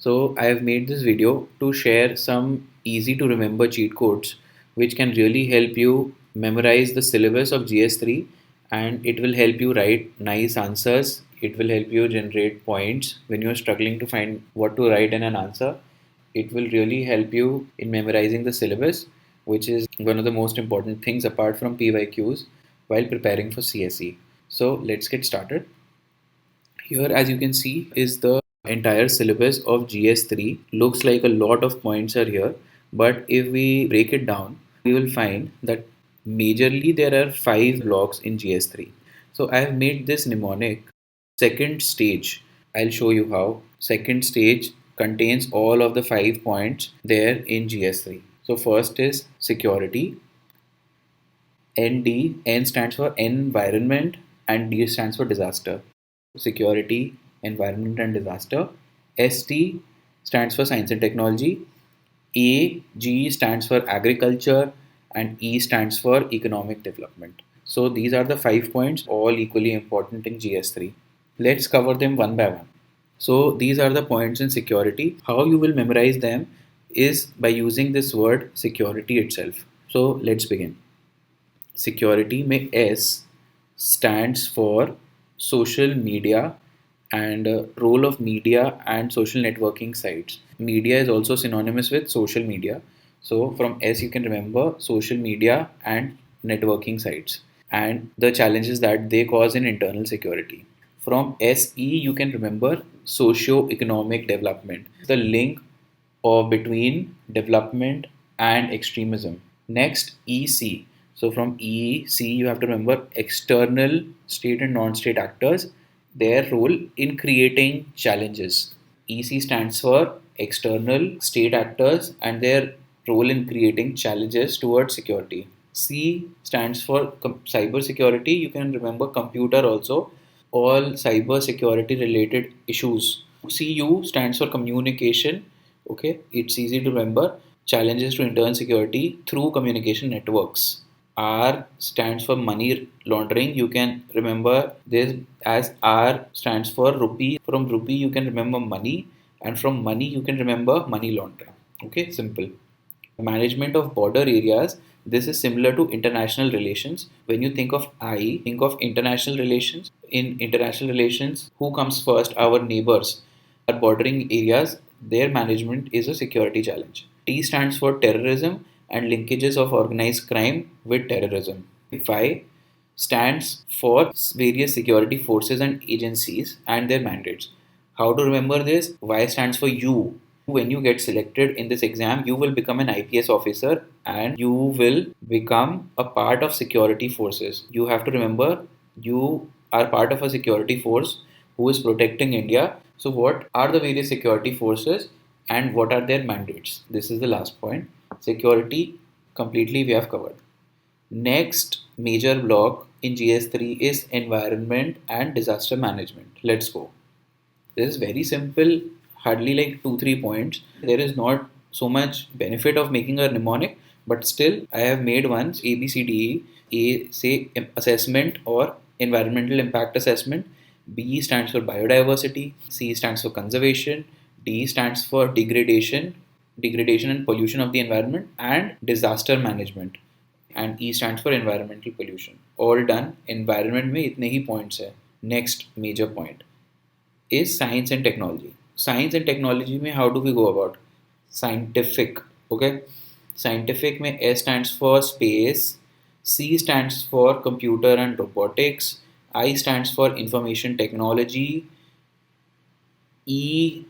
So I have made this video to share some easy to remember cheat codes which can really help you memorize the syllabus of GS3, and it will help you write nice answers. It will help you generate points when you're struggling to find what to write in an answer. It will really help you in memorizing the syllabus, which is one of the most important things apart from PYQs while preparing for CSE. So let's get started. Here, as you can see, is the entire syllabus of GS3. Looks like a lot of points are here, but if we break it down, we will find that majorly there are 5 blocks in GS3. So I have made this mnemonic second stage. I'll show you how. Second stage contains all of the 5 points there in GS3. So first is security. ND, N stands for environment and D stands for disaster. Security, environment and disaster. ST stands for science and technology. AG stands for agriculture and E stands for economic development. So these are the 5 points, all equally important in GS3. Let's cover them one by one. So these are the points in security. How you will memorize them is by using this word security itself. So let's begin. Security में S stands for social media and role of media and social networking sites. Media is also synonymous with social media. So from S you can remember social media and networking sites and the challenges that they cause in internal security. From SE you can remember socio-economic development, the link or between development and extremism. Next, EC. So from EC, you have to remember external state and non-state actors, their role in creating challenges. EC stands for external state actors and their role in creating challenges towards security. C stands for cyber security. You can remember computer also, all cyber security related issues. CU stands for communication. Okay, it's easy to remember. Challenges to internal security through communication networks. R stands for money laundering. You can remember this as R stands for rupee. From rupee, you can remember money, and from money, you can remember money laundering. Okay, simple. Management of border areas. This is similar to international relations. When you think of I, think of international relations. In international relations, who comes first? Our neighbors. Our bordering areas, their management is a security challenge. T stands for terrorism and linkages of organized crime with terrorism. Y stands for various security forces and agencies and their mandates. How to remember this? Y stands for U. When you get selected in this exam, you will become an IPS officer and you will become a part of security forces. You have to remember you are part of a security force who is protecting India. So, what are the various security forces and what are their mandates? This is the last point. Security completely we have covered. Next major block in GS3 is environment and disaster management. Let's go. This is very simple, hardly like 2-3 points. There is not so much benefit of making a mnemonic, but still I have made ones A, B, C, D, E. A say assessment or environmental impact assessment. B stands for biodiversity. C stands for conservation. D stands for degradation and pollution of the environment, and disaster management. And E stands for environmental pollution. All done. Environment में इतने ही points है. Next major point is science and technology. Science and technology में how do we go about? Scientific. Okay. Scientific में S stands for space. C stands for computer and robotics. I stands for information technology. E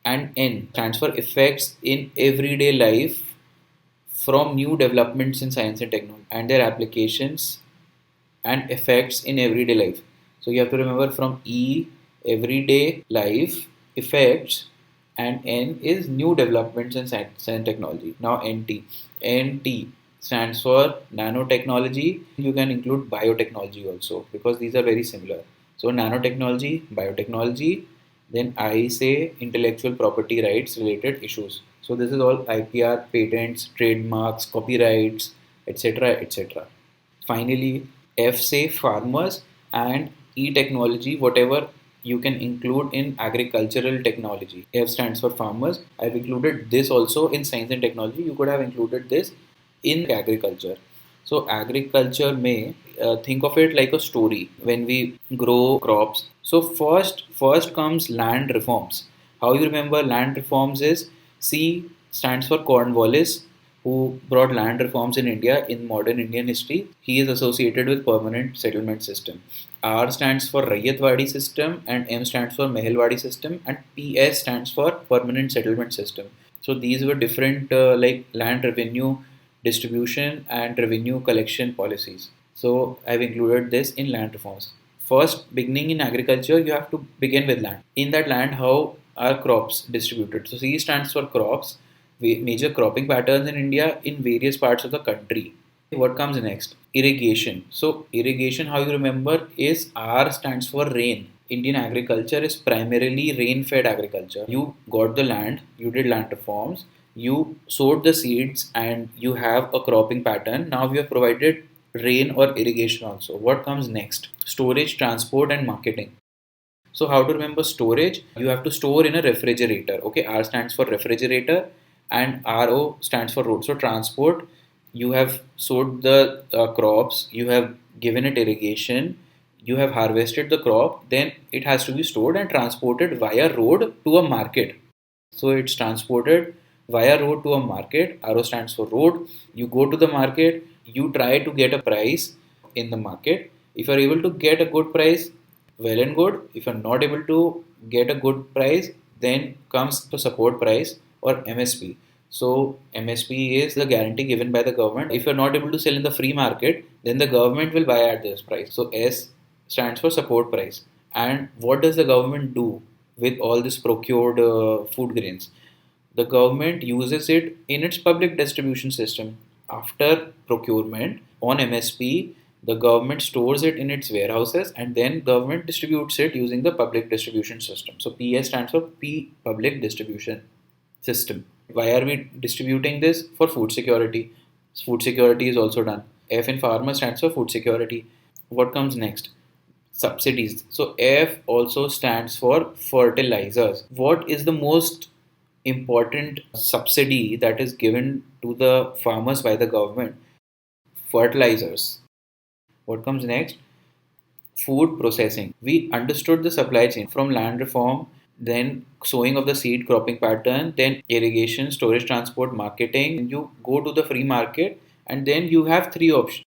and N stands for effects in everyday life from new developments in science and technology and their applications and effects in everyday life. So you have to remember from E, everyday life, effects, and N is new developments in science and technology. Now NT. NT stands for nanotechnology. You can include biotechnology also because these are very similar. So nanotechnology, biotechnology, then I say intellectual property rights related issues. So this is all IPR, patents, trademarks, copyrights, etc. etc. Finally, F say farmers and E technology, whatever you can include in agricultural technology. F stands for farmers. I've included this also in science and technology. You could have included this in agriculture. So agriculture may think of it like a story when we grow crops. So first comes land reforms. How you remember land reforms is C stands for Cornwallis, who brought land reforms in India in modern Indian history. He is associated with permanent settlement system. R stands for Rayyatwadi system and M stands for Mehelwadi system and PS stands for permanent settlement system. So these were different like land revenue distribution and revenue collection policies. So I've included this in land reforms. First, beginning in agriculture, you have to begin with land. In that land, how are crops distributed? So C stands for crops, major cropping patterns in India in various parts of the country. What comes next? Irrigation. So irrigation, how you remember, is R stands for rain. Indian agriculture is primarily rain-fed agriculture. You got the land, you did land reforms, you sowed the seeds, and you have a cropping pattern. Now you have provided rain or irrigation also. What comes next? Storage, transport, and marketing. So how to remember storage? You have to store in a refrigerator. Okay, R stands for refrigerator and RO stands for road. So transport, you have sowed the crops, you have given it irrigation, you have harvested the crop, then it has to be stored and transported via road to a market. So it's transported via road to a market. RO stands for road. You go to the market, you try to get a price in the market. If you're able to get a good price, well and good. If you're not able to get a good price, then comes the support price or MSP. So MSP is the guarantee given by the government. If you're not able to sell in the free market, then the government will buy at this price. So S stands for support price. And what does the government do with all this procured food grains? The government uses it in its public distribution system. After procurement on MSP, the government stores it in its warehouses and then government distributes it using the public distribution system. So PS stands for P public distribution system. Why are we distributing this? For food security. Food security is also done. F in farmer stands for food security. What comes next? Subsidies. So F also stands for fertilizers. What is the most important subsidy that is given to the farmers by the government? Fertilizers. What comes next? Food processing. We understood the supply chain from land reform, then sowing of the seed, cropping pattern, then irrigation, storage, transport, marketing. You go to the free market and then you have three options.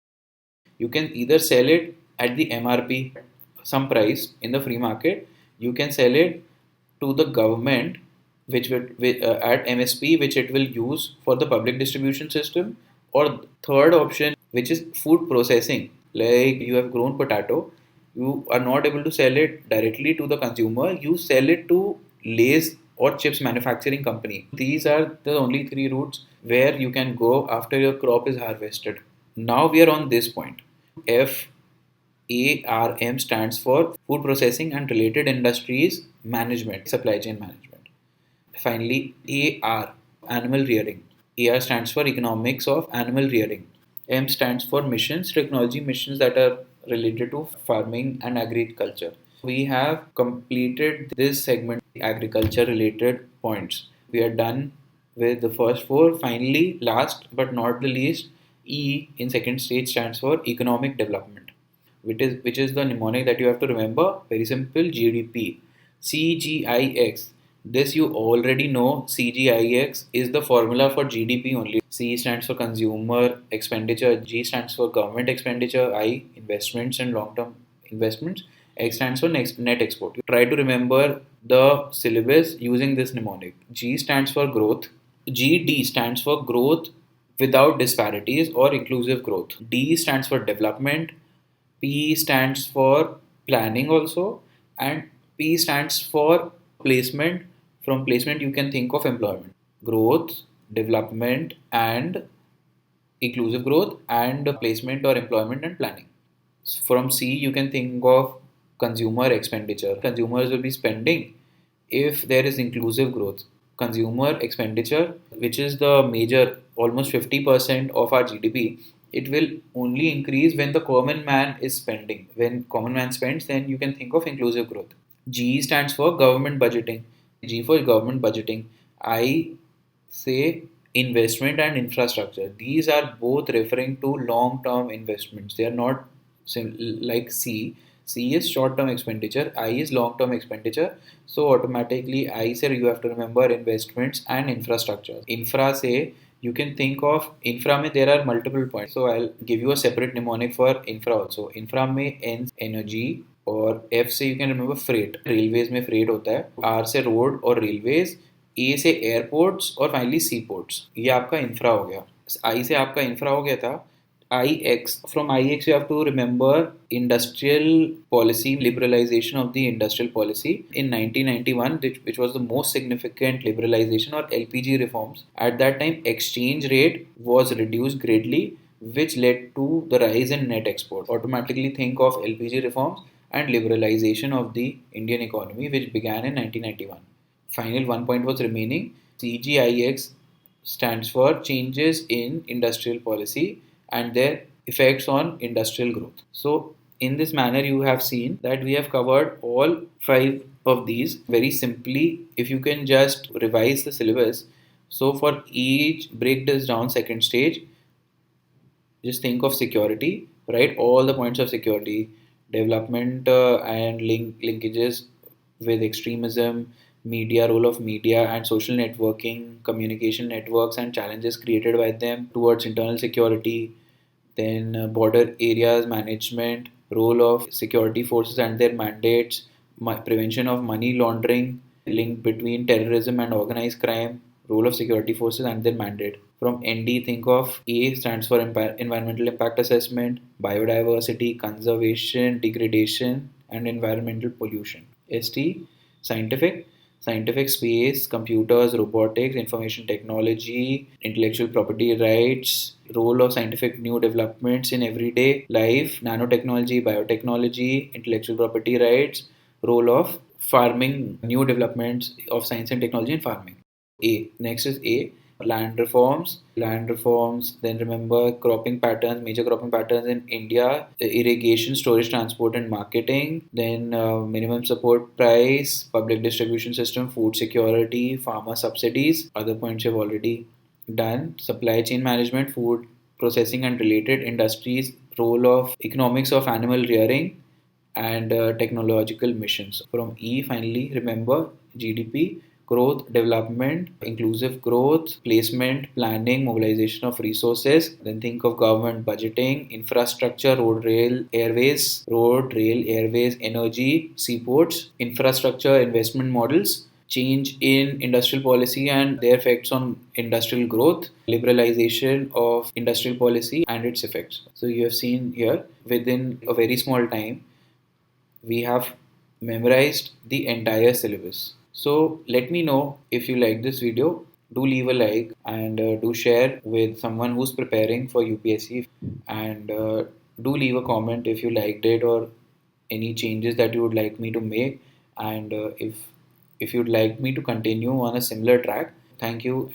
You can either sell it at the MRP, some price in the free market. You can sell it to the government, which will at MSP, which it will use for the public distribution system. Or third option, which is food processing. Like you have grown potato, you are not able to sell it directly to the consumer. You sell it to Lay's or chips manufacturing company. These are the only three routes where you can go after your crop is harvested. Now we are on this point. FARM stands for Food Processing and Related Industries Management, Supply Chain Management. Finally, AR, Animal Rearing. AR stands for Economics of Animal Rearing. M stands for Missions, Technology missions that are related to farming and agriculture. We have completed this segment, agriculture related points. We are done with the first four. Finally, last but not the least, E in second stage stands for Economic Development, which is the mnemonic that you have to remember. Very simple, GDP. CGIX. This you already know. CGIX is the formula for GDP only. C stands for consumer expenditure, G stands for government expenditure, I investments and long term investments, X stands for net export. You try to remember the syllabus using this mnemonic. G stands for growth, GD stands for growth without disparities or inclusive growth. D stands for development, P stands for planning also, and P stands for placement. From placement, you can think of employment, growth, development, and inclusive growth, and placement or employment and planning. From C, you can think of consumer expenditure. Consumers will be spending if there is inclusive growth. Consumer expenditure, which is the major, almost 50% of our GDP, it will only increase when the common man is spending. When common man spends, then you can think of inclusive growth. G stands for government budgeting. G for government budgeting. I say investment and infrastructure. These are both referring to long term investments. They are not like C. C is short term expenditure, I is long term expenditure. So automatically I say you have to remember investments and infrastructure. Infra say you can think of infra mein there are multiple points. So I'll give you a separate mnemonic for infra also. Infra में N energy और F से you can remember freight. Railways में freight होता है. R से road और railways. ए से airports और फाइनली सी पोर्ट्स. ये आपका इंफ्रा हो गया. आई से आपका इंफ्रा हो गया था. I X from I X you have to remember industrial policy liberalisation of the industrial policy in 1991 which was the most significant liberalization or LPG reforms. At that time exchange rate was reduced greatly which led to the rise in net export. Automatically think of LPG reforms and liberalization of the Indian economy which began in 1991. Final one point was remaining. CGIX stands for changes in industrial policy and their effects on industrial growth. So, in this manner, you have seen that we have covered all five of these very simply. If you can just revise the syllabus, so for each, break this down second stage. Just think of security, right? All the points of security, development and linkages with extremism, media, role of media and social networking, communication networks and challenges created by them towards internal security, then border areas management, role of security forces and their mandates, prevention of money laundering, link between terrorism and organized crime, role of security forces and their mandate. From ND, think of A stands for environmental impact assessment, biodiversity, conservation, degradation, and environmental pollution. ST, scientific, scientific space, computers, robotics, information technology, intellectual property rights, role of scientific new developments in everyday life, nanotechnology, biotechnology, intellectual property rights, role of farming, new developments of science and technology in farming. A. Next is A. Land reforms. Land reforms. Then remember cropping patterns, major cropping patterns in India, irrigation, storage, transport, and marketing. Then minimum support price, public distribution system, food security, farmer subsidies. Other points you've already done. Supply chain management, food processing and related industries, role of economics of animal rearing, and technological missions. From E, finally, remember GDP, growth, development, inclusive growth, placement, planning, mobilization of resources. Then think of government budgeting, infrastructure, road, rail, airways, energy, seaports, infrastructure, investment models, change in industrial policy and their effects on industrial growth, liberalization of industrial policy and its effects. So you have seen here within a very small time we have memorized the entire syllabus. So let me know if you like this video. Do leave a like and do share with someone who's preparing for UPSC and do leave a comment if you liked it or any changes that you would like me to make and if you'd like me to continue on a similar track. Thank you.